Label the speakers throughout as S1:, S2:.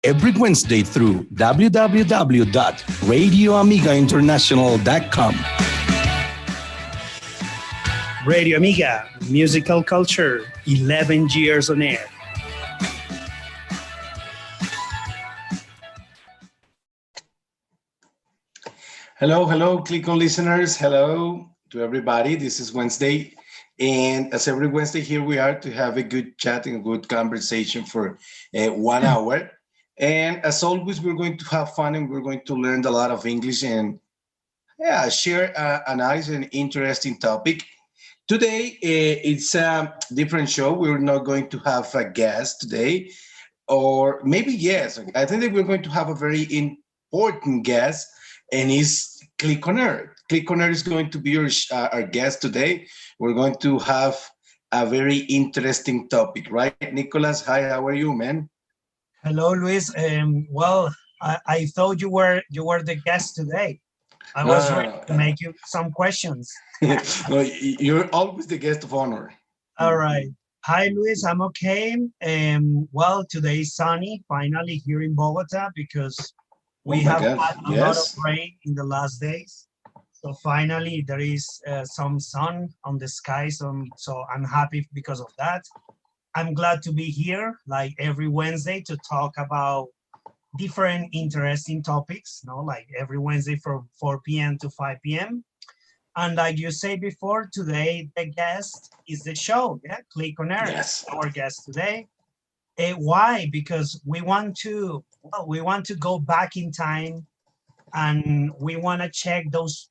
S1: every Wednesday through www.radioamigainternational.com.
S2: Radio Amiga, musical culture, 11 years on air.
S3: Hello, Clic on listeners. Hello to everybody. This is Wednesday. And as every Wednesday, here we are to have a good chat and a good conversation for 1 hour. And as always, we're going to have fun and we're going to learn a lot of English and share a nice and interesting topic. Today, it's a different show. We're not going to have a guest today, or maybe yes. I think that we're going to have a very important guest, and it's Clic on Air. Clic on Air is going to be our guest today. We're going to have a very interesting topic, right, Nicolas? Hi, how are you, man?
S4: Hello, Luis. I thought you were the guest today. I was ready to make you some questions.
S3: No, you're always the guest of honor.
S4: All right. Hi, Luis. I'm okay. Today is sunny, finally, here in Bogota, because we have had a lot of rain in the last days. So finally, there is some sun on the sky. So I'm happy because of that. I'm glad to be here, like every Wednesday, to talk about different interesting topics, like every Wednesday from 4 p.m. to 5 p.m. And like you said before, today the guest is the show, Clic on Air.
S3: Yes.
S4: Our guest today. Why? Because we want to go back in time, and we want to check those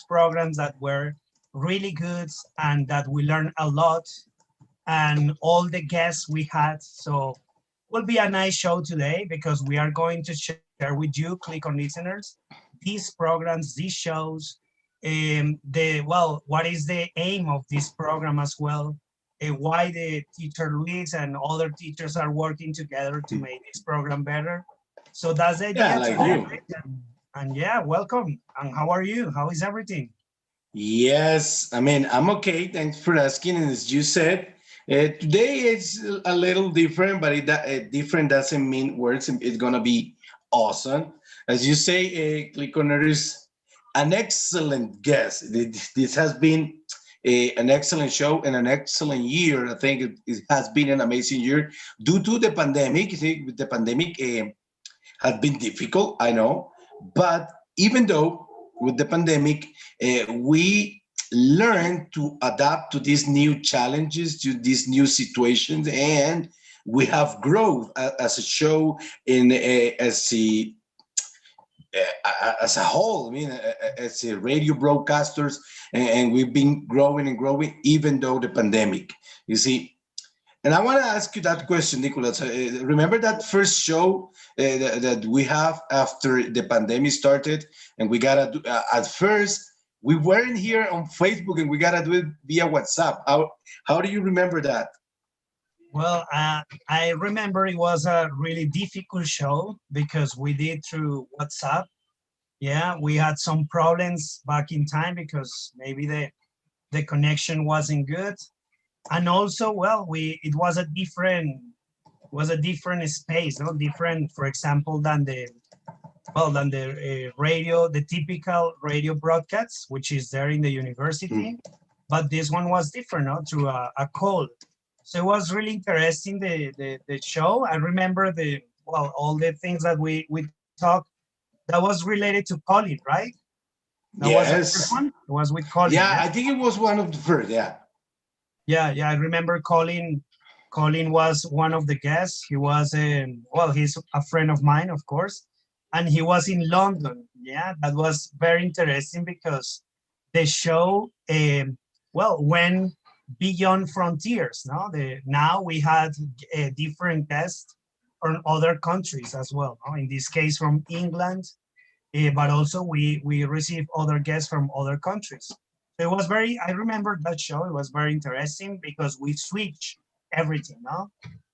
S4: programs that were really good and that we learned a lot, and all the guests we had. So will be a nice show today, because we are going to share with you, Clic on listeners, these programs, these shows, what is the aim of this program as well, why the teacher Luis and other teachers are working together to make this program better. So that's the idea. Welcome. And how are you? How is everything?
S3: Yes, I mean, I'm okay. Thanks for asking. And as you said, today it's a little different, but different doesn't mean words. It's gonna be awesome. As you say, Clic on Air is an excellent guest. This has been an excellent show and an excellent year. I think it has been an amazing year due to the pandemic. The pandemic has been difficult, I know, but even though with the pandemic, we learn to adapt to these new challenges, to these new situations, and we have growth as a show as a whole. I mean, as a radio broadcasters, and we've been growing and growing even though the pandemic. You see. And I want to ask you that question, Nicolas. Remember that first show that we have after the pandemic started, and we gotta do at first. We weren't here on Facebook, and we gotta do it via WhatsApp. How do you remember that?
S4: Well, I remember it was a really difficult show because we did through WhatsApp. Yeah, we had some problems back in time because maybe the connection wasn't good, and also, it was a different space, different, for example, than the radio, the typical radio broadcasts, which is there in the university. But this one was different, through a call. So it was really interesting, the show. I remember all the things that we talked, that was related to calling, right? That was the first one? It was with calling.
S3: Yeah, I think it was one of the first, yeah.
S4: Yeah, I remember Colin. Colin was one of the guests. He was, he's a friend of mine, of course. And he was in London. Yeah, that was very interesting because the show, went beyond frontiers. Now we had different guests from other countries as well. In this case, from England, but also we received other guests from other countries. It was I remember that show. It was very interesting because we switched everything,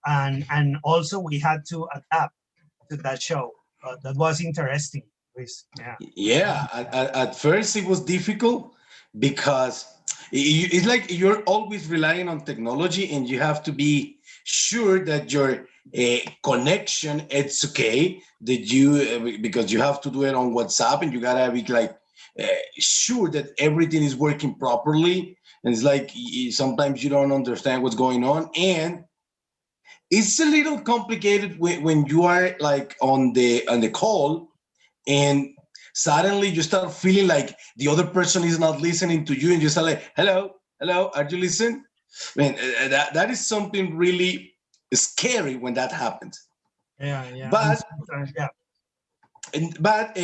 S4: and also we had to adapt to that show. That was interesting.
S3: Yeah, at first it was difficult because it's like you're always relying on technology, and you have to be sure that your connection, it's okay that you because you have to do it on WhatsApp and you gotta be like sure that everything is working properly. And it's like sometimes you don't understand what's going on, and it's a little complicated when you are like on the call and suddenly you start feeling like the other person is not listening to you and you start like hello, are you listening? I mean, that is something really scary when that happens.
S4: Yeah. And
S3: But
S4: sometimes, yeah.
S3: but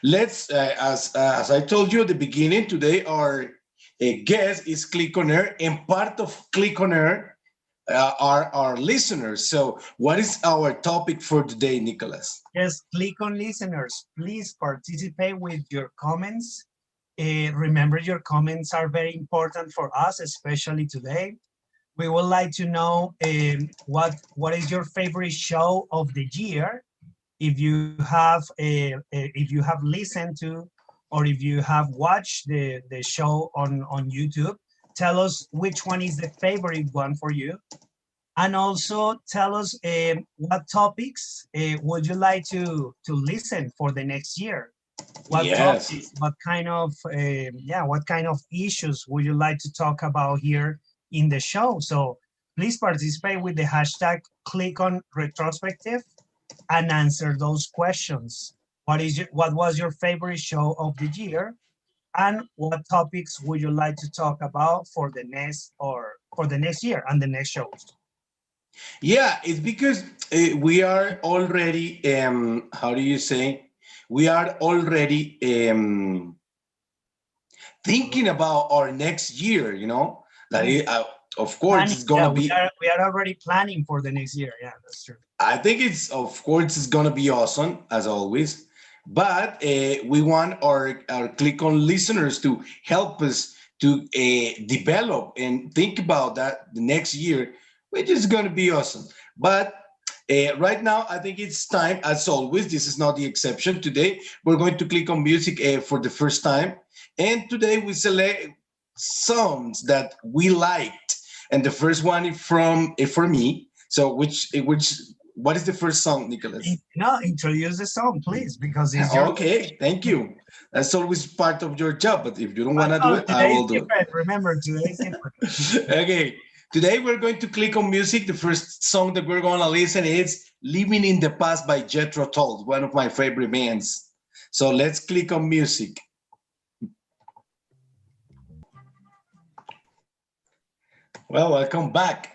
S3: let's as I told you at the beginning, today our guest is Clic on Air, and part of Clic on Air are our listeners. So what is our topic for today, Nicholas?
S4: Yes, click on listeners. Please participate with your comments. Remember, your comments are very important for us, especially today. We would like to know what is your favorite show of the year. If you have listened to, or if you have watched the show on YouTube, tell us which one is the favorite one for you. And also tell us what topics would you like to listen for the next year? What
S3: Yes.
S4: topics, what kind of issues would you like to talk about here in the show? So please participate with the hashtag Clic on Retrospective and answer those questions. What was your favorite show of the year? And what topics would you like to talk about for the next year and the next shows?
S3: Yeah, it's because we are already, how do you say? We are already thinking about our next year, that is, of course,
S4: Planning,
S3: it's
S4: yeah,
S3: gonna be,
S4: we are already planning for the next year. Yeah, that's true.
S3: I think of course, it's gonna be awesome, as always. But we want our Click On listeners to help us to develop and think about that the next year, which is gonna be awesome. But right now, I think it's time, as always, this is not the exception. Today, we're going to click on music for the first time. And today we select songs that we liked. And the first one is for me. So what is the first song, Nicholas?
S4: No, introduce the song, please, because it's your.
S3: Okay, thank you. That's always part of your job, but if you don't
S4: But
S3: want to do
S4: no,
S3: it, I
S4: today is
S3: will do
S4: different. Remember, today is different.
S3: it. Okay, today we're going to click on music. The first song that we're going to listen is Living in the Past by Jetro, one of my favorite bands. So let's click on music. Well, welcome back.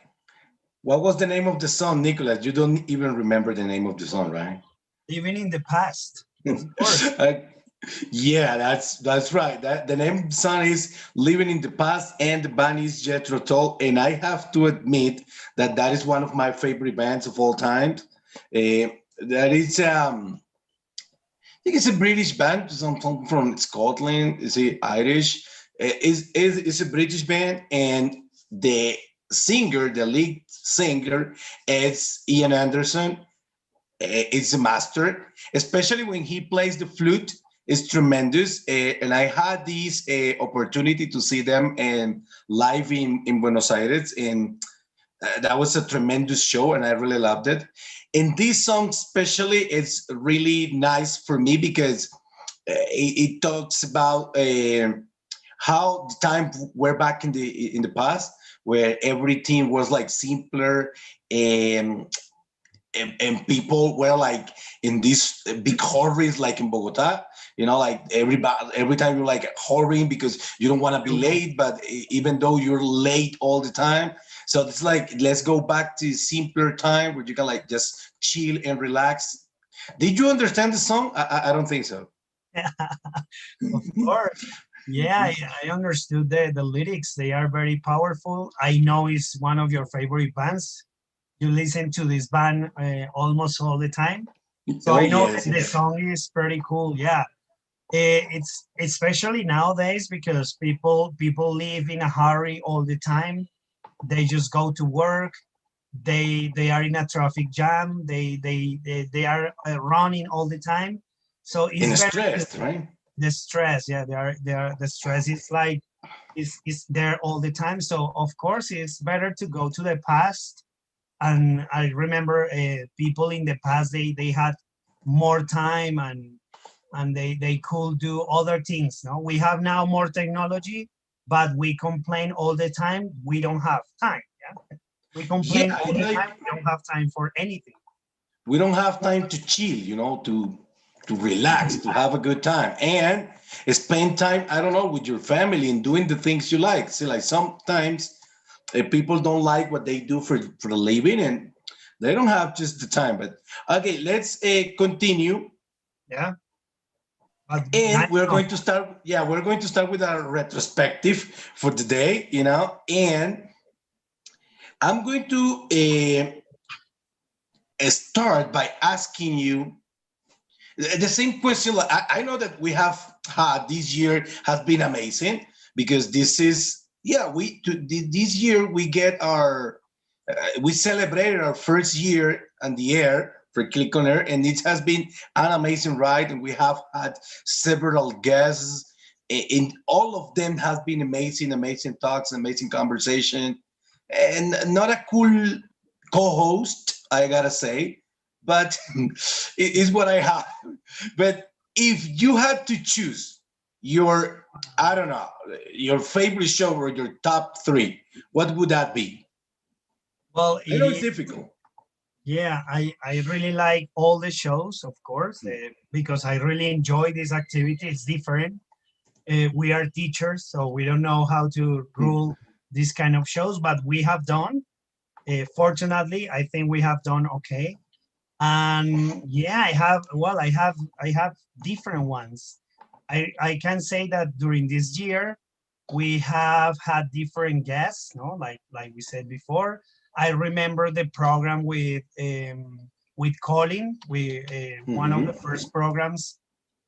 S3: What was the name of the song, Nicholas? You don't even remember the name of the song, right?
S4: Even in the past, of course.
S3: Yeah, that's right. That the name of the song is "Living in the Past," and the band is Jetro. And I have to admit that is one of my favorite bands of all time. That is I think it's a British band, something from Scotland. Is it Irish? Is a British band, and the singer, the lead singer, is Ian Anderson. It's a master, especially when he plays the flute. It's tremendous, and I had this opportunity to see them live in Buenos Aires, and that was a tremendous show, and I really loved it. And this song, especially, is really nice for me because it talks about how the time we're back in the past, where everything was like simpler and and people were like in these big hurries, like in Bogota, like every time you're like hurrying because you don't want to be late, but even though you're late all the time. So it's like, let's go back to simpler time where you can like just chill and relax. Did you understand the song? I don't think so.
S4: Of course. Yeah, I understood the lyrics. They are very powerful. I know it's one of your favorite bands. You listen to this band almost all the time. So
S3: Oh
S4: I know
S3: yes,
S4: that the
S3: yes.
S4: song is pretty cool. Yeah. It's especially nowadays because people live in a hurry all the time. They just go to work. They are in a traffic jam. They are running all the time. So it's
S3: And
S4: better to
S3: stressed, right?
S4: the stress. Yeah, they are the stress is like is there all the time. So of course it's better to go to the past And I remember people in the past, they had more time, and they could do other things. No, we have now more technology, but we complain all the time we don't have time. Yeah, we complain
S3: Yeah,
S4: all the
S3: like
S4: time we don't have time for anything.
S3: we don't have time to chill, you know, to relax, to have a good time, and spend time. I don't know, with your family and doing the things you like. See, like sometimes people don't like what they do for a living, and they don't have just the time. But okay, let's continue,
S4: Yeah, but
S3: and
S4: nice
S3: we're
S4: song.
S3: going to start. Yeah, we're going to start with our retrospective for the day, you know, and I'm going to start by asking you the same question. Like, I know that we have had this year has been amazing, because this is, yeah, this year we get our we celebrated our first year on the air for Click on Air, and it has been an amazing ride, and we have had several guests, and all of them has been amazing, amazing talks, amazing conversation, and not a cool co-host, I gotta say, but it is what I have. But if you had to choose your, I don't know, your favorite show or your top three, what would that be?
S4: Well,
S3: I
S4: it
S3: know it's
S4: is.
S3: difficult.
S4: Yeah, I really like all the shows, of course, because I really enjoy this activity. It's different. We are teachers, so we don't know how to rule these kind of shows, but we have done. Fortunately, I think we have done okay. And yeah, I have different ones. I can say that during this year we have had different guests, no, like we said before. I remember the program with Colin. We one of
S3: Mhm.
S4: the first programs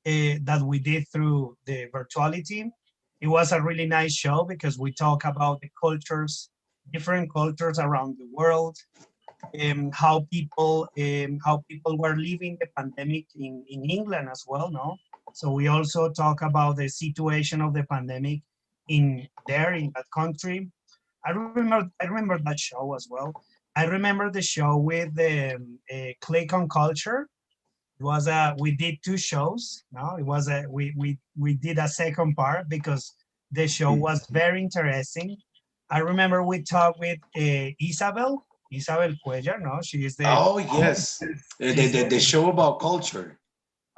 S4: that we did through the virtuality. It was a really nice show because we talk about the cultures, different cultures around the world, how people were living the pandemic in England as well, no? So we also talk about the situation of the pandemic in that country. I remember that show as well. I remember the show with the Click on Culture. It was we did two shows. No, it was a we did a second part because the show was very interesting. I remember we talked with Isabel Cuellar. No, she is the
S3: Oh yes,
S4: she's
S3: the show about culture.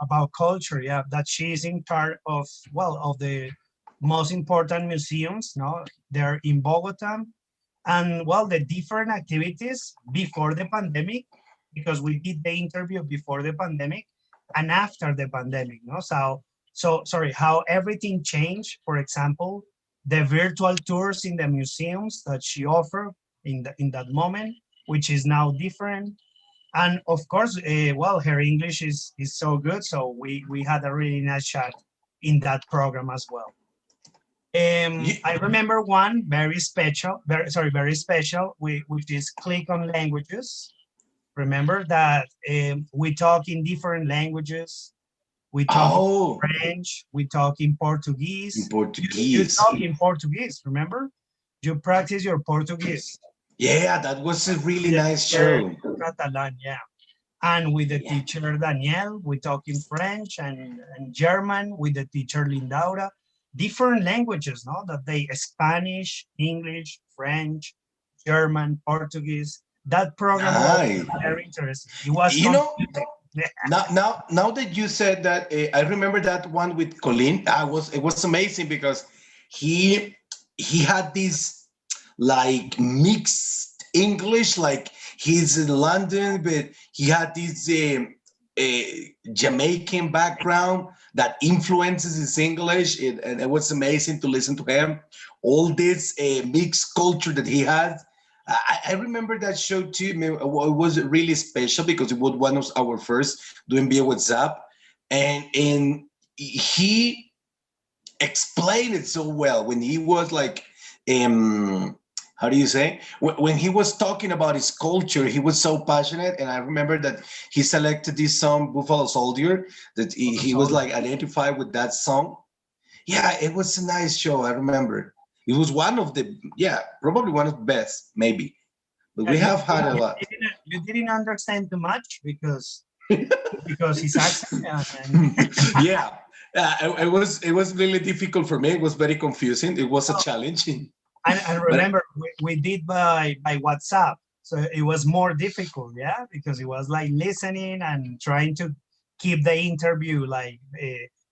S4: about culture. Yeah, that she is in charge of, well, of the most important museums. No, they're in Bogota, and well, the different activities before the pandemic, because we did the interview before the pandemic and after the pandemic. No, so sorry, how everything changed. For example, the virtual tours in the museums that she offered in that moment, which is now different. And of course, well, her English is so good, so we had a really nice chat in that program as well.
S3: You,
S4: I remember one very special, very special, which is Click on Languages. Remember that we talk in different languages. We talk in
S3: oh,
S4: French, we talk in
S3: in
S4: Portuguese. You
S3: Portuguese.
S4: talk in Portuguese, remember? You practice your Portuguese.
S3: Yeah, that was a really
S4: The
S3: nice
S4: teacher
S3: show.
S4: Catalan, yeah. And with the
S3: Yeah.
S4: teacher Danielle, we talk in French and German with the teacher Lindaura. Different languages, no? That they Spanish, English, French, German, Portuguese. That program was
S3: Nice.
S4: very interesting. It was
S3: You know,
S4: confusing.
S3: now that you said that, I remember that one with Colin. It was amazing because he he had this like mixed English, like he's in London, but he had this Jamaican background that influences his English, and it was amazing to listen to him. All this mixed culture that he had. I remember that show too. It was really special because it was one of our first doing via WhatsApp, and he explained it so well when he was like, how do you say, when he was talking about his culture, he was so passionate. And I remember that he selected this song Buffalo Soldier, that he was like identified with that song. Yeah, it was a nice show. I remember it was one of the, yeah, probably one of the best, maybe. but we have had a lot.
S4: You didn't understand too much because his accent. And
S3: Yeah, it was really difficult for me. It was very confusing. It was a challenge.
S4: and
S3: But
S4: remember, we did by WhatsApp, so it was more difficult, yeah, because it was like listening and trying to keep the interview like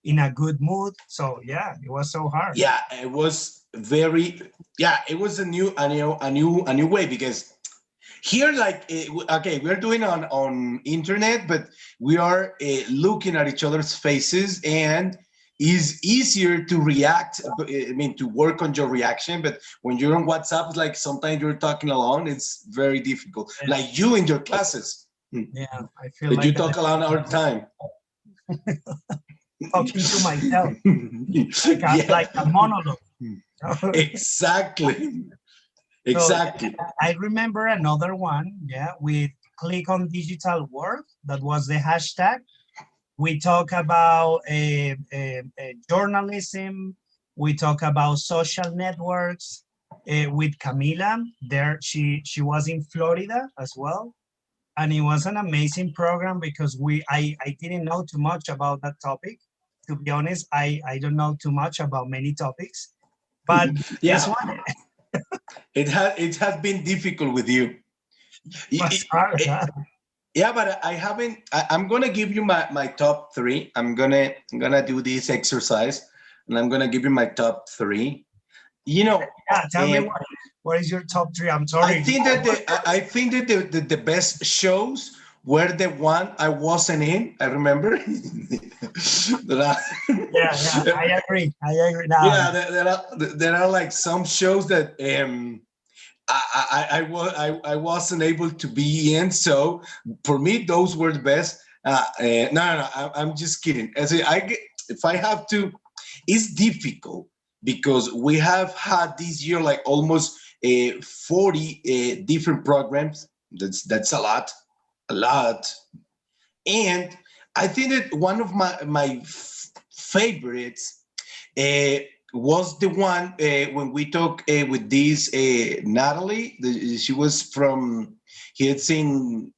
S4: in a good mood. So yeah, it was so hard.
S3: yeah, it was very, yeah, it was a new way because here, like, okay, we're doing on internet, but we are looking at each other's faces, and is easier to react. I mean, to work on your reaction. But when you're on WhatsApp, it's like sometimes you're talking alone. It's very difficult.
S4: Yeah.
S3: Like you in your classes,
S4: Yeah, I feel
S3: but
S4: like
S3: you talk alone all the time.
S4: talking to myself,
S3: Yeah,
S4: like a monologue.
S3: exactly,
S4: So
S3: exactly.
S4: I remember another one, yeah, with Click on Digital World. That was the hashtag. We talk about journalism. We talk about social networks with Camila. There, she was in Florida as well, and it was an amazing program because I didn't know too much about that topic. To be honest, I don't know too much about many topics, but this
S3: Yeah,
S4: one
S3: it has been difficult with you.
S4: was hard. Huh?
S3: Yeah, but I haven't. I'm gonna give you my top three. I'm gonna do this exercise, and I'm gonna give you my top three. You know,
S4: Yeah, tell me
S3: um,
S4: what is your top three? I'm sorry.
S3: I think that the best shows were the one I wasn't in. I remember.
S4: Yeah, I agree. I agree now.
S3: Yeah, there are like some shows that I wasn't able to be in. So for me, those were the best. No, I'm just kidding. As if I have to, it's difficult because we have had this year like almost 40 different programs. That's a lot. And I think that one of my favorites uh, was the one when we talked with this Natalie. She was from here in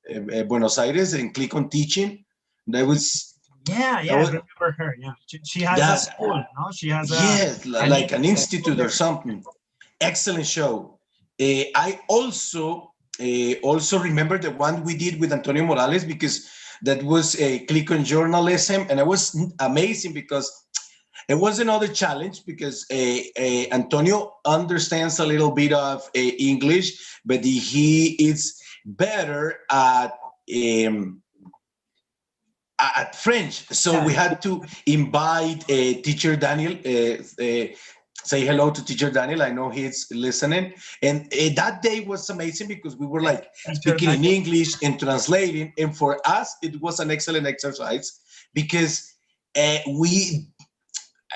S3: Buenos Aires and Click on Teaching. That was
S4: Yeah,
S3: that
S4: I
S3: was
S4: remember her. Yeah, she has a
S3: that
S4: school, no? She has
S3: yes,
S4: an
S3: like an institute or
S4: institute.
S3: something. Excellent show. I also remember the one we did with Antonio Morales because that was a Click on Journalism, and it was amazing because it was another challenge because Antonio understands a little bit of English, but he is better at French. So
S4: Yeah,
S3: we had to invite teacher Daniel. Say hello to teacher Daniel. I know he's listening. And that day was amazing because we were like
S4: teacher
S3: speaking in
S4: Daniel.
S3: English and translating. And for us, it was an excellent exercise because we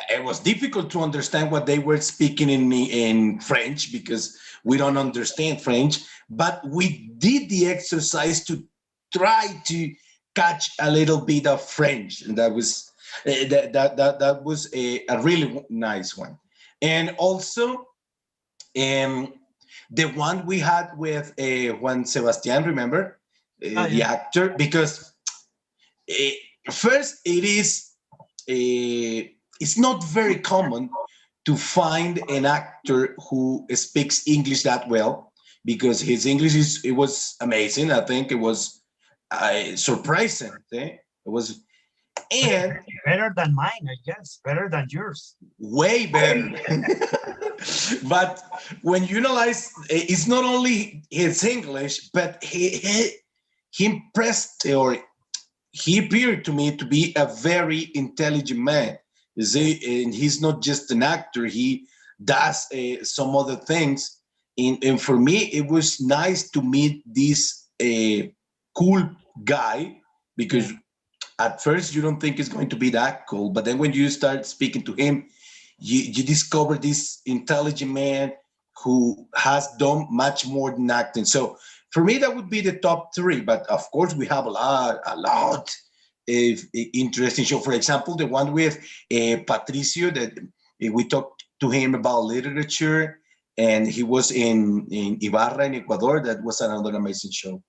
S3: it was difficult to understand what they were speaking in French because we don't understand French, but we did the exercise to try to catch a little bit of French, and that was that was a really nice one. And also the one we had with Juan Sebastian, remember the
S4: Yeah.
S3: actor, because first it is. It's not very common to find an actor who speaks English that well because his English it was amazing. I think it was surprising. It was and
S4: Better than mine, I guess. Better than yours.
S3: way better. But when you realize it's not only his English, but he impressed or he appeared to me to be a very intelligent man. And he's not just an actor, he does some other things. And for me, it was nice to meet this cool guy because at first you don't think it's going to be that cool. But then when you start speaking to him, you discover this intelligent man who has done much more than acting. So for me, that would be the top three. But of course, we have a lot of interesting show. For example, the one with Patricio that we talked to him about literature. and he was in Ibarra in Ecuador. That was another amazing show.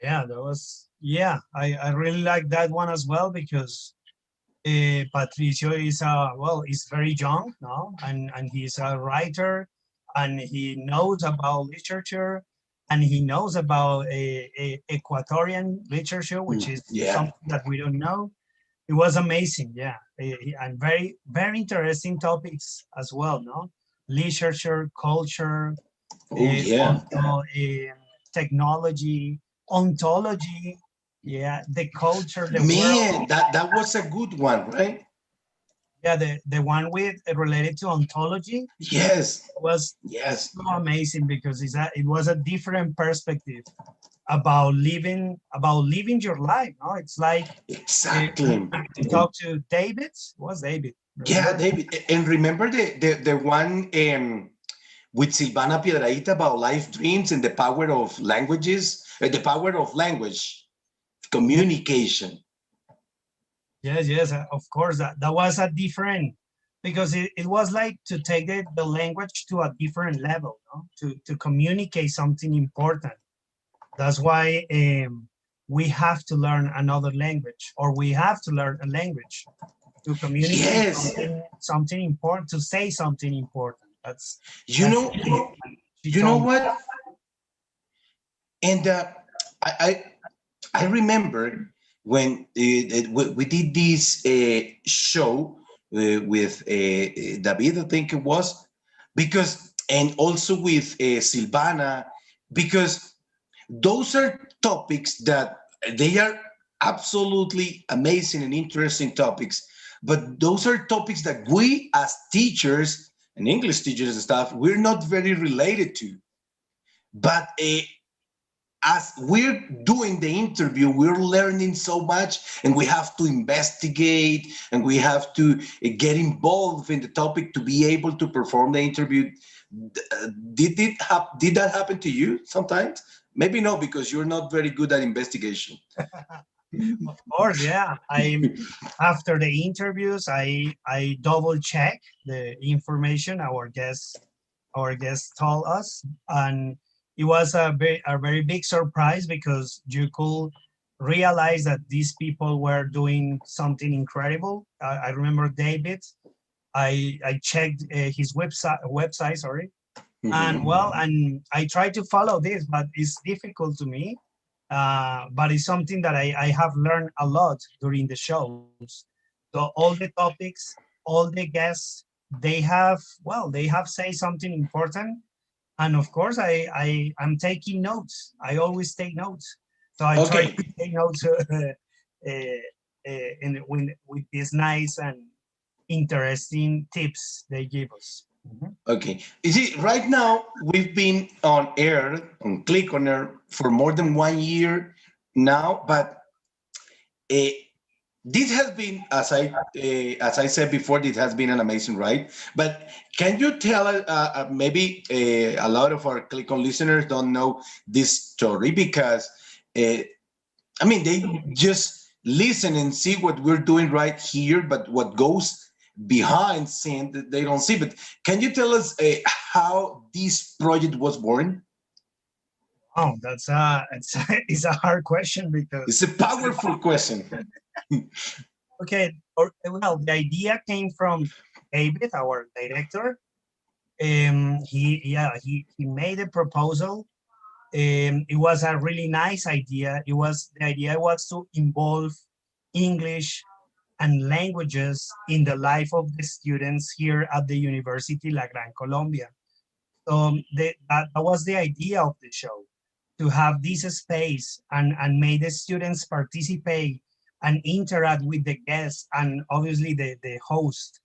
S4: Yeah, that was, yeah, I really like that one as well because Patricio is well, he's very young now, and he's a writer, and he knows about literature, and he knows about a Ecuadorian literature, which is
S3: Yeah.
S4: something that we don't know. It was amazing, yeah, and very interesting topics as well, no? Literature, culture,
S3: Oh yeah.
S4: also technology, ontology, yeah, the culture, the
S3: Man,
S4: world.
S3: that was a good one, right?
S4: Yeah, the one with related to ontology
S3: Yes.
S4: was
S3: Yes.
S4: so amazing because it was a different perspective about living your life. No, it's like
S3: Exactly.
S4: to talk to David. Was David?
S3: Yeah,
S4: Remember?
S3: David. And remember the one with Silvana Piedrahita about life dreams and the power of languages, the power of language, communication.
S4: Yes, yes, of course. That was a different because it was like to take the language to a different level, no? To communicate something important. That's why we have to learn another language, or we have to learn a language to communicate
S3: Yes.
S4: something important, to say something important. That's
S3: You
S4: that's
S3: know,
S4: she
S3: you know
S4: told me.
S3: what? And I, I I remember when we did this show with David, I think it was, because, and also with Silvana, because those are topics that they are absolutely amazing and interesting topics, but those are topics that we as teachers and English teachers and stuff, we're not very related to. But as we're doing the interview, we're learning so much, and we have to investigate and we have to get involved in the topic to be able to perform the interview. Did that happen to you sometimes? Maybe not, because you're not very good at investigation.
S4: Of course, yeah. I After the interviews, I double check the information our guests told us, and it was a very big surprise because you could realize that these people were doing something incredible. I remember David. I checked his website, sorry, and
S3: Mhm.
S4: well, and I try to follow this, but it's difficult to me. But it's something that I have learned a lot during the shows. So all the topics, all the guests, they have say something important, and of course I'm taking notes. I always take notes, so I try
S3: Okay,
S4: to take notes with these nice and interesting tips they give us. Mhm.
S3: okay. You see, right now we've been on air, on Click on Air, for more than 1 year now, but uh, this has been, as I said before, this has been an amazing ride. But can you tell us, maybe a lot of our Click on listeners don't know this story, because uh, I mean, they just listen and see what we're doing right here, but what goes behind scene that they don't see. But can you tell us how this project was born?
S4: Oh, it's a hard question
S3: It's
S4: because
S3: a powerful question.
S4: okay, well, the idea came from David, our director. He made a proposal. It was a really nice idea. The idea was to involve English and languages in the life of the students here at the University La Gran Colombia. So that was the idea of the show, to have this space and make the students participate and interact with the guests and obviously the host.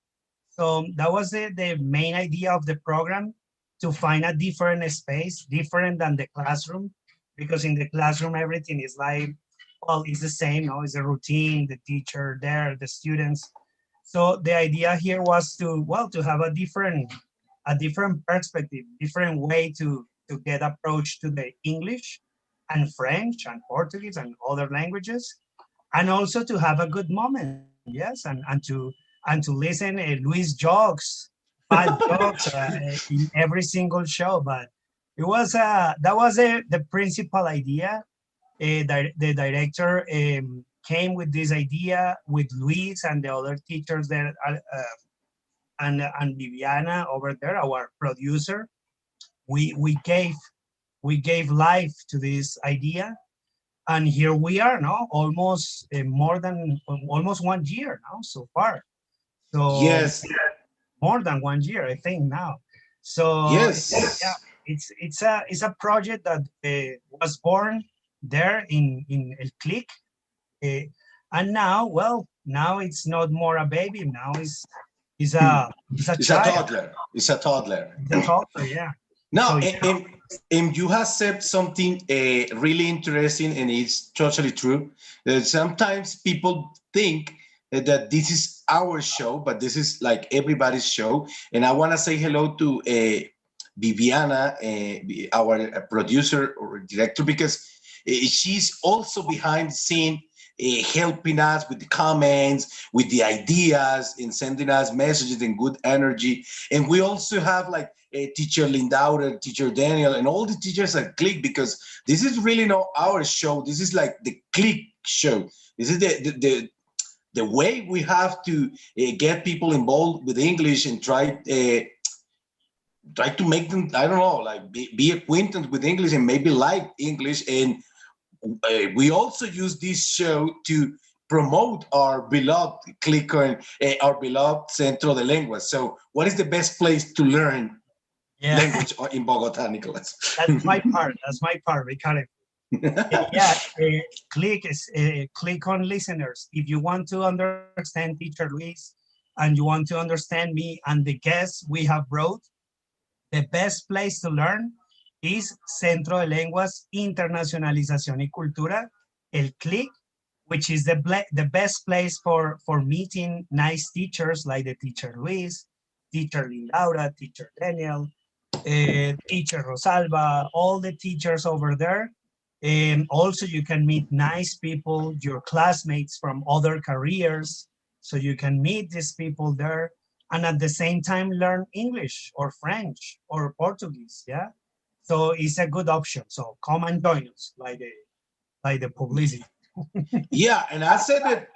S4: So that was the main idea of the program, to find a different space, different than the classroom, because in the classroom everything is like, well, it's the same, no? It's a routine, the teacher there, the students. So the idea here was to have a different perspective, different way to get approach to the English and French and Portuguese and other languages, and also to have a good moment, yes, and to listen Luis jokes bad jokes in every single show, but it was that was the principal idea. The director came with this idea with Luis and the other teachers there, and Viviana over there, our producer. We gave life to this idea, and here we are now, almost more than almost 1 year now so far. So
S3: Yes,
S4: more than 1 year, I think now. So yeah,
S3: yes.
S4: it's a project that was born there in El Clic, and now, well, now it's not more a baby. Now it's a
S3: It's a
S4: child.
S3: toddler. It's a toddler.
S4: It's a toddler, yeah.
S3: Now,
S4: So yeah,
S3: and you have said something really interesting, and it's totally true. That sometimes people think that this is our show, but this is like everybody's show. And I want to say hello to Viviana, our producer or director, because she's also behind the scene, helping us with the comments, with the ideas, and sending us messages and good energy. And we also have like teacher Lindauer, teacher Daniel, and all the teachers at Clic, because this is really not our show. This is like the Clic show. This is the way we have to get people involved with English and try to make them, I don't know, like be acquainted with English and maybe like English. And we also use this show to promote our beloved Clic and our beloved Centro de Lengua. So what is the best place to learn
S4: yeah.
S3: language in Bogota, Nicolas?
S4: That's my part. That's my part, Ricardo. Yeah, click on listeners. If you want to understand Teacher Luis and you want to understand me and the guests we have brought, the best place to learn is Centro de Lenguas, Internacionalización y Cultura, El Clic, which is the best place for meeting nice teachers like the Teacher Luis, Teacher Laura, Teacher Daniel, teacher Rosalba, all the teachers over there. And also you can meet nice people, your classmates from other careers. So you can meet these people there and at the same time learn English or French or Portuguese. Yeah. So it's a good option. So come and join us like the publicity.
S3: Yeah, and I said that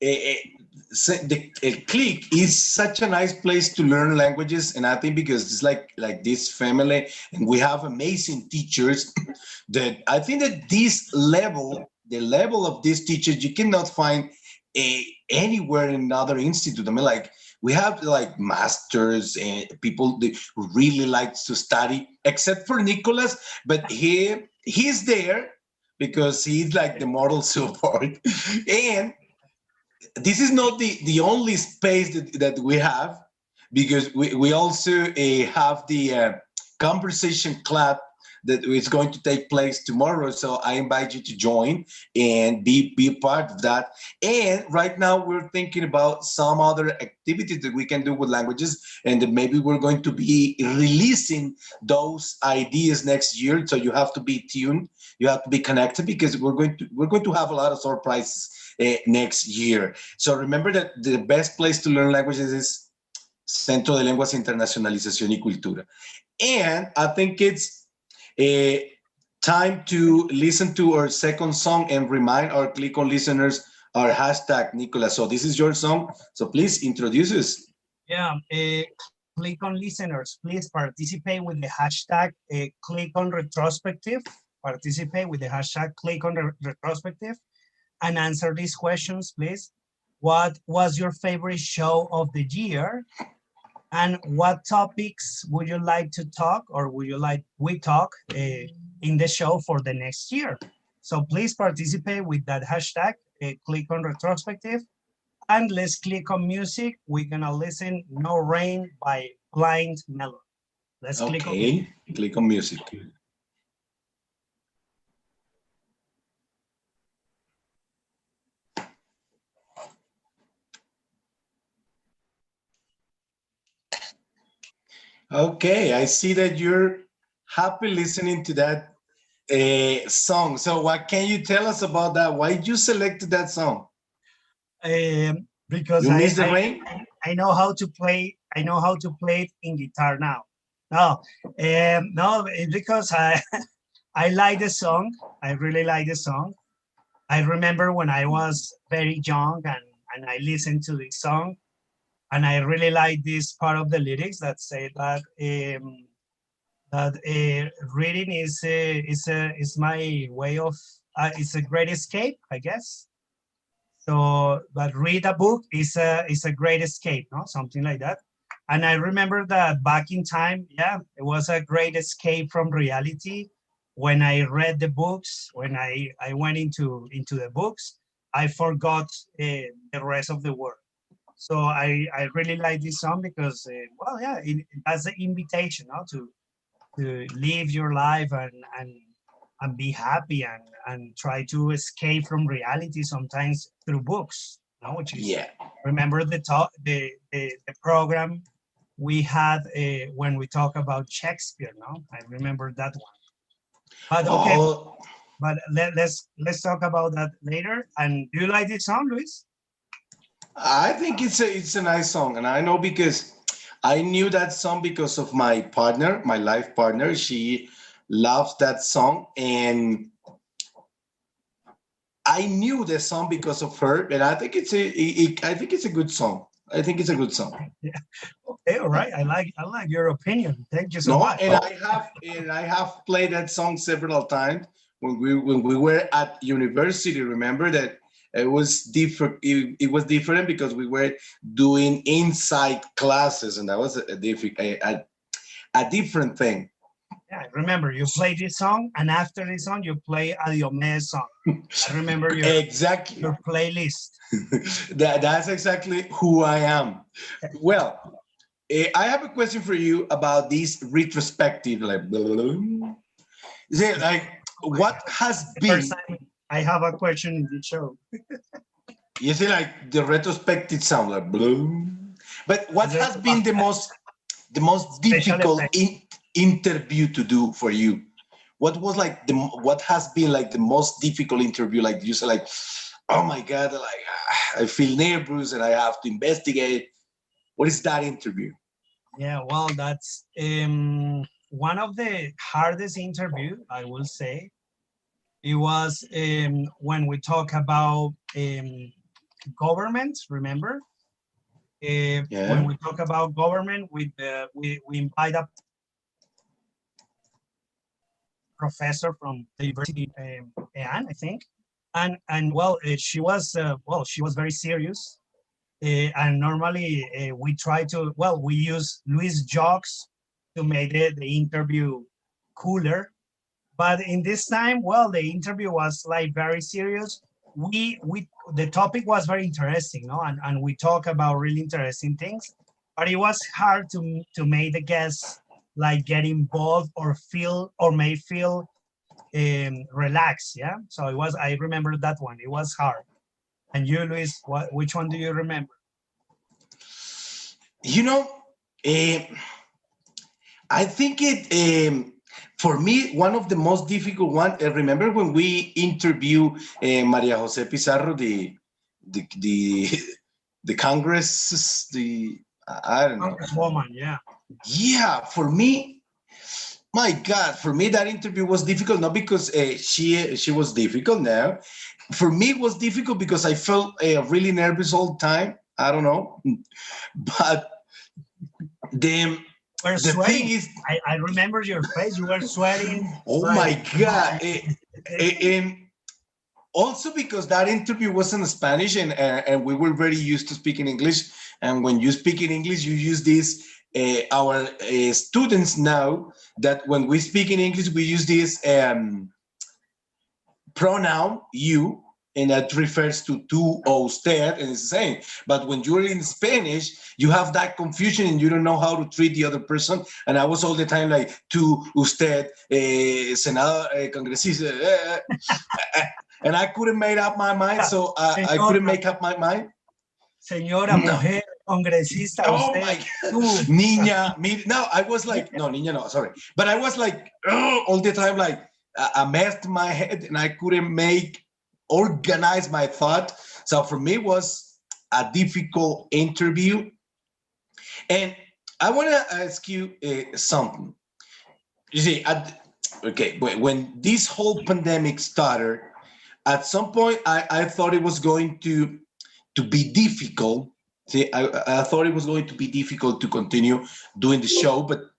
S3: the Clic is such a nice place to learn languages, and I think because it's like this family, and we have amazing teachers. That I think that this level, the level of these teachers, you cannot find anywhere in another institute. I mean, like we have like masters and people that really likes to study, except for Nicholas, but he's there because he's like the moral support. And this is not the only space that we have, because we also have the conversation club that is going to take place tomorrow. So I invite you to join and be a part of that. And right now we're thinking about some other activities that we can do with languages, and that maybe we're going to be releasing those ideas next year. So you have to be tuned, you have to be connected, because we're going to have a lot of surprises next year. So remember that the best place to learn languages is Centro de Lenguas, Internacionalización y Cultura. And I think it's time to listen to our second song and remind our Clic On listeners our hashtag, Nicolas. So this is your song. So please introduce us.
S4: Yeah, Clic On listeners, please participate with the hashtag Clic On Retrospective. Participate with the hashtag Clic On Retrospective and answer these questions, please. What was your favorite show of the year? And what topics would you like to talk, or would you like we talk in the show for the next year? So please participate with that hashtag, Clic On Retrospective, and let's click on music. We're gonna listen No Rain by Blind Melon. Let's click on music.
S3: Clic on music. Okay, I see that you're happy listening to that song. So what can you tell us about that? Why you selected that song?
S4: Because
S3: You miss the rain?
S4: I know how to play. I know how to play it in guitar now. No, no, it's because I I like the song. I really like the song. I remember when I was very young and I listened to the song and I really like this part of the lyrics that say that reading is my way of it's a great escape, I guess. So, but read a book is a great escape, no, something like that. And I remember that back in time, yeah, it was a great escape from reality. When I read the books, when I went into the books, I forgot the rest of the world. So I really like this song because, well, yeah, that's the invitation, no, to live your life and be happy and try to escape from reality sometimes through books, no, which is
S3: Yeah.
S4: remember the program we had when we talk about Shakespeare, no, I remember that one. But okay,
S3: Oh,
S4: but let's talk about that later. And do you like this song, Luis?
S3: I think it's a nice song, and I know because I knew that song because of my partner, my life partner. She loves that song, and I knew the song because of her. And I think I think it's a good song. I think it's a good song.
S4: Yeah. Okay, all right. I like your opinion. Thank you so
S3: No,
S4: much.
S3: and I have played that song several times when we were at university. Remember that it was different. It was different because we were doing inside classes, and that was a different thing.
S4: Yeah, remember you play this song, and after this song you play a Diomedes song. I remember
S3: Exactly.
S4: your playlist.
S3: That's exactly who I am. Well, I have a question for you about this retrospective. Like, is it like
S4: Oh my
S3: what
S4: God,
S3: has
S4: the first
S3: been?
S4: time I have a question in the show.
S3: You see, like the retrospective sound like bloom. But what
S4: Is there
S3: has been the most
S4: special
S3: difficult
S4: effects?
S3: interview to do for you? What was like what has been like the most difficult interview? Like you say, like, oh my god, like I feel nervous and I have to investigate. What is that interview?
S4: Yeah, well, that's one of the hardest interview, I will say. It was when we talk about government, remember? When
S3: Yeah.
S4: we talk about government, we invite a professor from the university, Anne, I think. And well, she was very serious. And normally we try to, well, we use Luis jokes to make the interview cooler. But in this time, well, the interview was like very serious. We the topic was very interesting, no, and we talk about really interesting things. But it was hard to make the guests like get involved or feel or may feel relaxed. Yeah. So it was. I remember that one. It was hard. And you, Luis, which one do you remember?
S3: You know, eh, I think for me one of the most difficult one. Remember when we interview Maria Jose Pizarro, the the Congress, the I don't know.
S4: Congresswoman. Yeah.
S3: Yeah, for me, my God, for me that interview was difficult. Not because she was difficult. Now, for me it was difficult because I felt really nervous all the time. I don't know, but the
S4: We're
S3: the thing
S4: sweating.
S3: is,
S4: I remember your face. You were sweating
S3: oh
S4: like
S3: my God. And also because that interview was in Spanish and we were very used to speaking English. And when you speak in English, you use this. Our students know that when we speak in English, we use this pronoun you, and that refers to tú o usted, and it's the same. But when you're in Spanish, you have that confusion and you don't know how to treat the other person. And I was all the time like tú, usted, senador, congresista, and I couldn't make up my mind. So I couldn't
S4: señora,
S3: make up my mind.
S4: señora,
S3: No.
S4: mujer, congresista,
S3: Oh
S4: usted,
S3: my God.
S4: tú.
S3: Niña, no, I was like, no, niña, no, sorry. But I was like, all the time, like, I messed my head and I couldn't organize my thought. So for me, it was a difficult interview. And I want to ask you something. You see, okay, when this whole pandemic started, at some point I thought it was going to be difficult. See, I thought it was going to be difficult to continue doing the show, but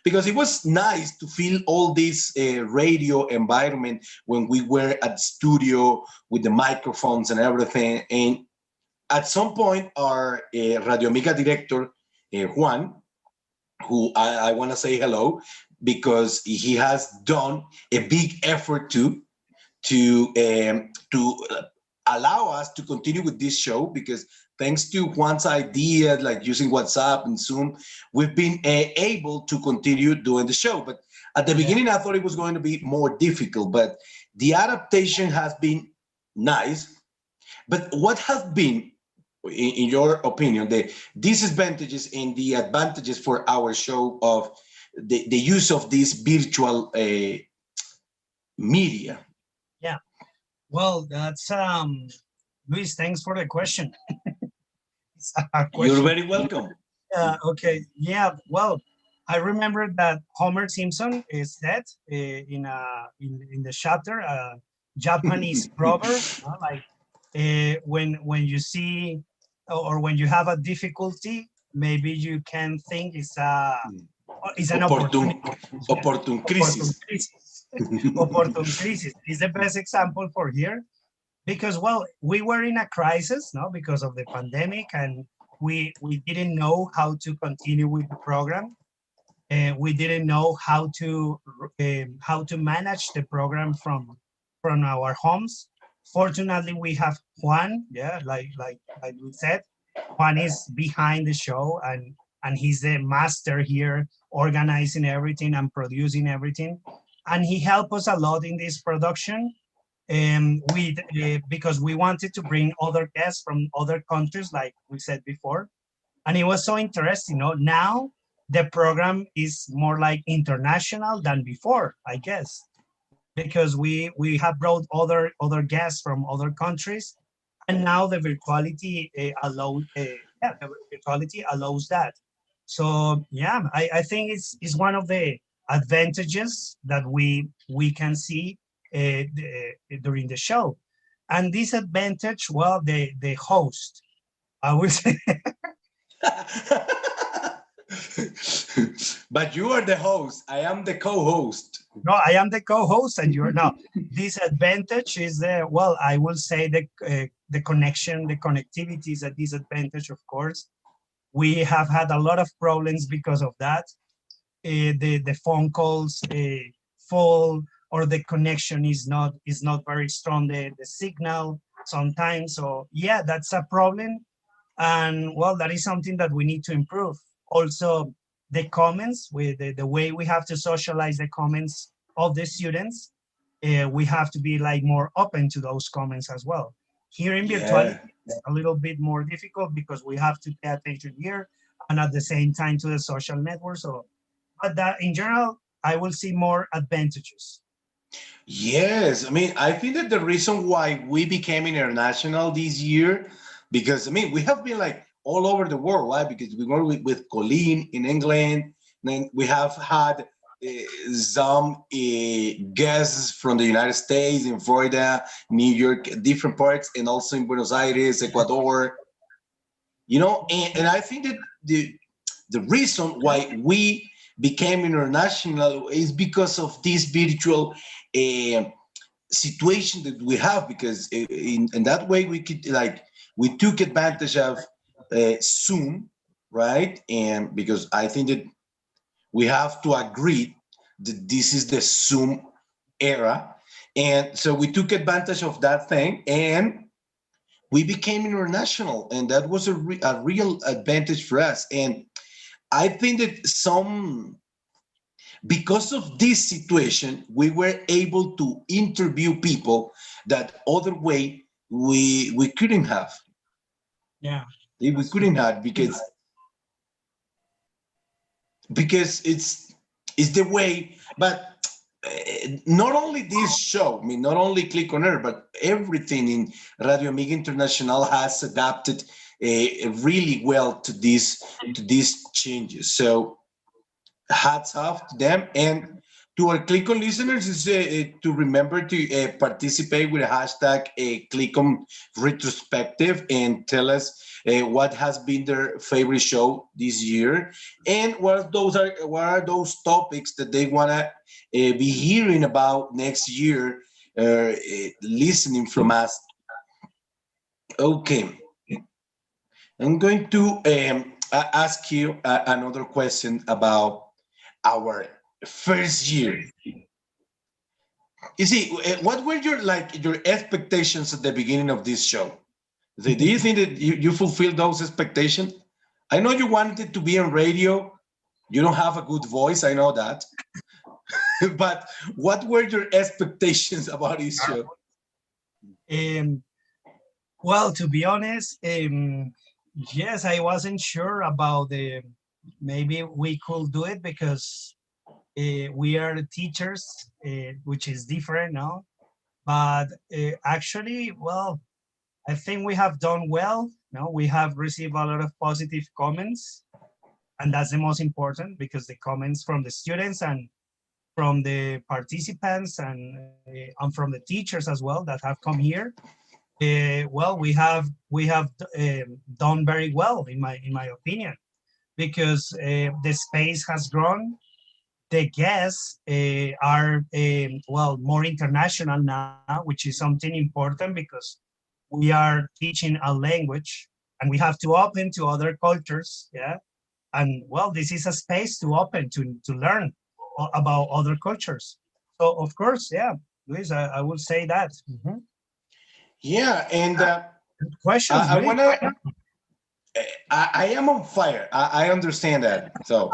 S3: because it was nice to feel all this radio environment when we were at studio with the microphones and everything. And at some point, our Radioamiga director, Juan, who I want to say hello because he has done a big effort to allow us to continue with this show, because thanks to Juan's idea, like using WhatsApp and Zoom, we've been able to continue doing the show. But at the beginning, I thought it was going to be more difficult, but the adaptation has been nice. But what has been, in your opinion, the disadvantages and the advantages for our show of the use of this virtual media?
S4: Yeah. Well, that's Luis, thanks for the question. It's a hard
S3: You're
S4: question.
S3: very welcome.
S4: Okay. Yeah. Well, I remember that Homer Simpson is said in the chapter, Japanese proverb, like when you see or when you have a difficulty, maybe you can think it's an opportunity.
S3: Opportun crisis.
S4: Opportun crisis is the best example for here, because well, we were in a crisis, no, because of the pandemic, and we didn't know how to continue with the program, and we didn't know how to manage the program from our homes. Fortunately, we have Juan, yeah, like we said, Juan is behind the show, and he's the master here, organizing everything and producing everything, and he helped us a lot in this production. With because we wanted to bring other guests from other countries, like we said before, and it was so interesting. You know, now the program is more like international than before, I guess, because we have brought other guests from other countries, and now the virtuality the virtuality allows that. So yeah, I think it's one of the advantages that we can see during the show. And disadvantage, well, the host, I would say.
S3: But you are the host. I am the co-host.
S4: No, I am the co-host, and you're not. Disadvantage is well, I will say the connection, the connectivity is a disadvantage, of course. We have had a lot of problems because of that. The phone calls fall, or the connection is not very strong. The signal sometimes. So yeah, that's a problem, and well, that is something that we need to improve. Also, the comments, with the way we have to socialize the comments of the students, we have to be like more open to those comments as well. Here in virtuality,
S3: Yeah.
S4: it's a little bit more difficult because we have to pay attention here and at the same time to the social network. So, but that in general, I will see more advantages.
S3: Yes, I mean, I think that the reason why we became international this year, because I mean, we have been like all over the world, right? Because we were with Colleen in England, then we have had some guests from the United States, in Florida, New York, different parts, and also in Buenos Aires, Ecuador. And I think that the reason why we became international is because of this virtual uh, situation that we have, because in that way we could, like, we took advantage of Zoom, right? And because I think that we have to agree that this is the Zoom era, and so we took advantage of that thing, and we became international, and that was a real advantage for us. And I think that because of this situation, we were able to interview people that other way we couldn't have.
S4: Yeah,
S3: We
S4: that's true.
S3: couldn't have, because it's the way. But not only this show, I mean, not only Click on Air, but everything in Radio Amiga International has adapted really well to these changes. So hats off to them. And to our Click On listeners is to remember to participate with a hashtag Click On Retrospective and tell us what has been their favorite show this year and what are those topics that they want to be hearing about next year, listening from us. Okay, I'm going to ask you another question about our first year. You see, what were your expectations at the beginning of this show? Do you think that you fulfilled those expectations? I know you wanted to be on radio. You don't have a good voice, I know that. But what were your expectations about this show?
S4: Um, well, to be honest, yes, I wasn't sure about the maybe we could do it because we are teachers, which is different now. But actually, well, I think we have done well. No, we have received a lot of positive comments, and that's the most important because the comments from the students and from the participants and from the teachers as well that have come here. Well, we have done very well in my opinion because the space has grown. The guests are well more international now, which is something important because we are teaching a language and we have to open to other cultures. Yeah, and well, this is a space to open to learn about other cultures. So of course, yeah, Luis, I would say that. Mhm.
S3: Yeah, and
S4: Good questions,
S3: I
S4: Luis.
S3: wanna. I am on fire. I understand that. So,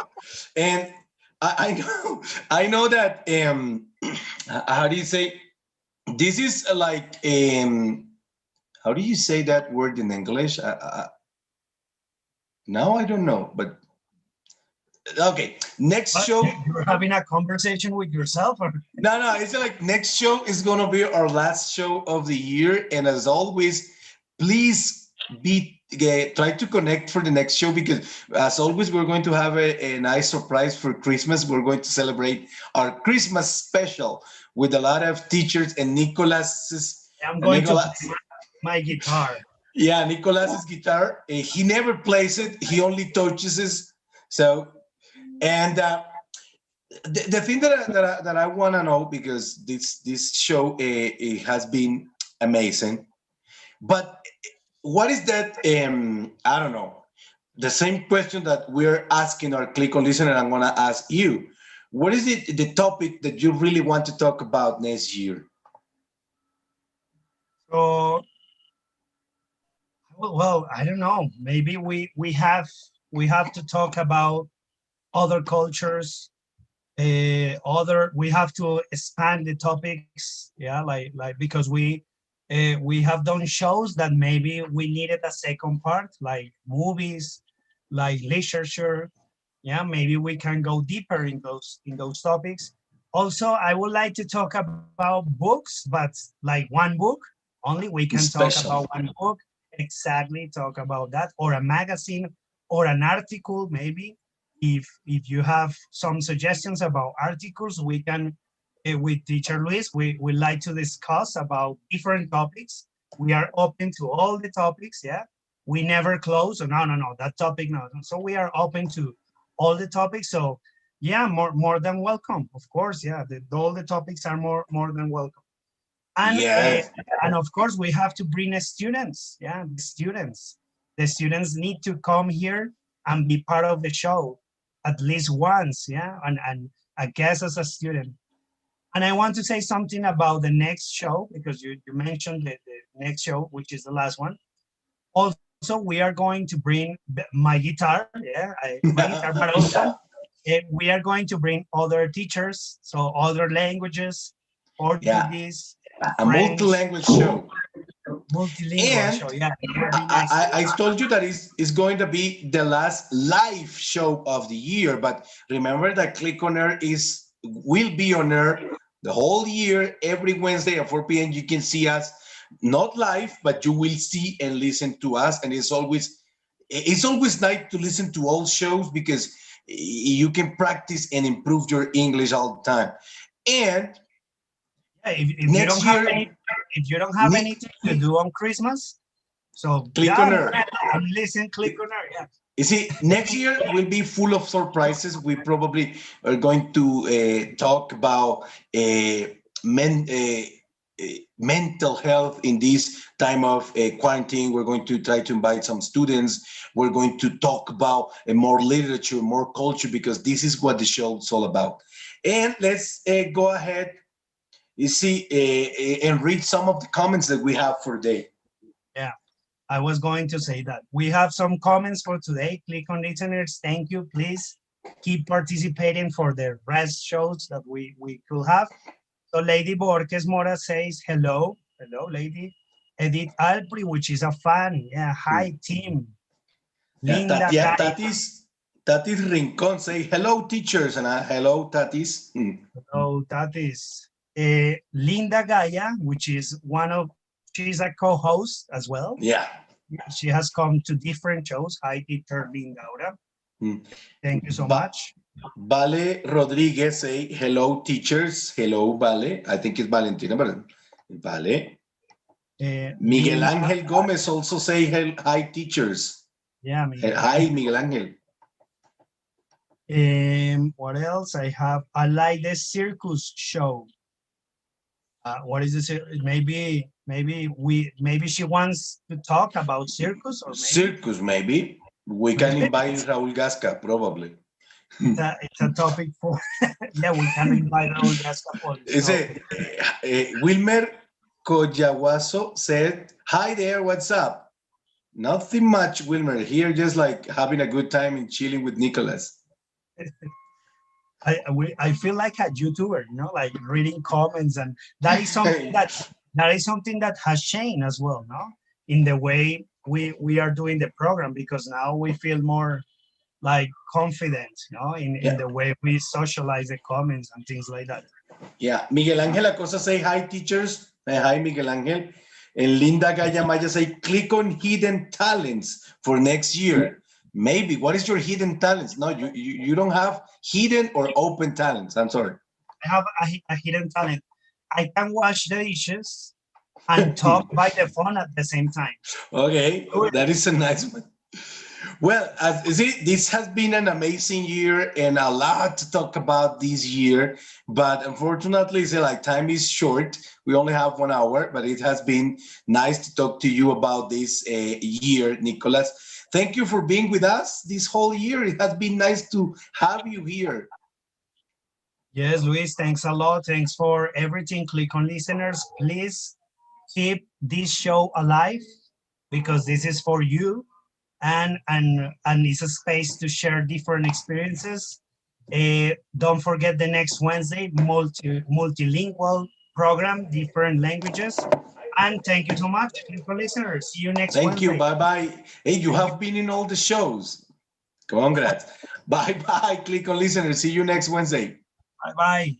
S3: and I know I know that. How do you say? This is like how do you say that word in English? Now I don't know, but okay. Next
S4: But
S3: show.
S4: you're having a conversation with yourself, or
S3: No, it's like next show is gonna be our last show of the year, and as always, please be try to connect for the next show because as always we're going to have a nice surprise for Christmas. We're going to celebrate our Christmas special with a lot of teachers and Nicolas's
S4: I'm going to play my guitar.
S3: yeah, Nicolas's guitar. He never plays it. He only touches it. So and. The thing that I want to know because this show it has been amazing, but what is that? I don't know. The same question that we're asking our Click On listener, I'm gonna ask you. What is it? The topic that you really want to talk about next year?
S4: So well, I don't know. Maybe we have to talk about other cultures, other we have to expand the topics, yeah, like because we have done shows that maybe we needed a second part, like movies, like literature. Yeah, maybe we can go deeper in those topics. Also, I would like to talk about books, but like one book only. We can talk about
S3: Special.
S4: one book, exactly, talk about that, or a magazine or an article maybe. If you have some suggestions about articles, we can with teacher Luis, we like to discuss about different topics. We are open to all the topics. Yeah, we never close. Oh, no, that topic, no. So we are open to all the topics. So yeah, more than welcome, of course. Yeah, all the topics are more than welcome. And
S3: Yes.
S4: and of course we have to bring students. Yeah, the students need to come here and be part of the show at least once. Yeah, and I guess as a student. And I want to say something about the next show because you mentioned the next show, which is the last one. Also, we are going to bring my guitar, yeah, my guitar, but also we are going to bring other teachers, so other languages,
S3: Yeah,
S4: Portuguese,
S3: a
S4: French,
S3: multi-language show.
S4: multilingual show.
S3: And
S4: Yeah, it would be nice.
S3: I told you that is going to be the last live show of the year. But remember that Click On Air will be on air the whole year. Every Wednesday at 4 p.m. You can see us not live, but you will see and listen to us. And it's always nice to listen to all shows because you can practice and improve your English all the time. And
S4: yeah, if you
S3: next
S4: don't have
S3: year,
S4: any, if you don't have anything to do on Christmas, so
S3: Click on her.
S4: I'm listening. Click on her. Yeah.
S3: You see, next year will be full of surprises. We probably are going to talk about mental health in this time of quarantine. We're going to try to invite some students. We're going to talk about more literature, more culture, because this is what the show is all about. And let's go ahead, you see, and read some of the comments that we have for today.
S4: Yeah, I was going to say that. We have some comments for today. Click on listeners. Thank you. Please keep participating for the rest shows that we could have. So Lady Borges Mora says, hello. Hello, lady. Edith Alpri, which is a fan. Yeah, hi, team. Linda
S3: Tatis Rincon say, hello, teachers. And hello, Tatis.
S4: Hello, Tatis. Linda Gaia, which is she's a co-host as well.
S3: Yeah.
S4: She has come to different shows. Hi, teacher Linda. Thank you so much.
S3: Vale Rodriguez say, hello, teachers. Hello, Vale. I think it's Valentina, but Vale. Miguel Angel Gomez also say, hi, teachers.
S4: Yeah,
S3: hi, Miguel Angel.
S4: What else I have? I like the circus show. What is this? Maybe she wants to talk about circus, or maybe
S3: circus. Maybe we can invite Raúl Gasca, probably.
S4: It's a topic for yeah, we can invite Raúl Gasca for this.
S3: Wilmer Coyahuaso said, hi there, what's up? Nothing much, Wilmer. Here, just like having a good time and chilling with Nicholas.
S4: I feel like a YouTuber, you know, like reading comments, and that is something that has changed as well, no? In the way we are doing the program, because now we feel more like confident, you know, in the way we socialize the comments and things like that.
S3: Yeah, Miguel Angel Acosta say, hi, teachers. Hi, Miguel Angel. And Linda Gaya Maya say, click on hidden talents for next year. Maybe. What is your hidden talents? No, you don't have hidden or open talents. I'm sorry.
S4: I have a hidden talent. I can wash the dishes and talk by the phone at the same time.
S3: Okay, that is a nice one. Well, as you see, this has been an amazing year and a lot to talk about this year. But unfortunately, like time is short. We only have 1 hour, but it has been nice to talk to you about this year, Nicolas. Thank you for being with us this whole year. It has been nice to have you here.
S4: Yes, Luis, thanks a lot. Thanks for everything. Click on listeners. Please keep this show alive, because this is for you. And it's a space to share different experiences. Don't forget the next Wednesday, multilingual program, different languages. And thank you so much for listeners. See you next Wednesday.
S3: Thank you. Bye-bye. Hey, you have been in all the shows. Congrats. Bye-bye. Click on listeners. See you next Wednesday.
S4: Bye-bye.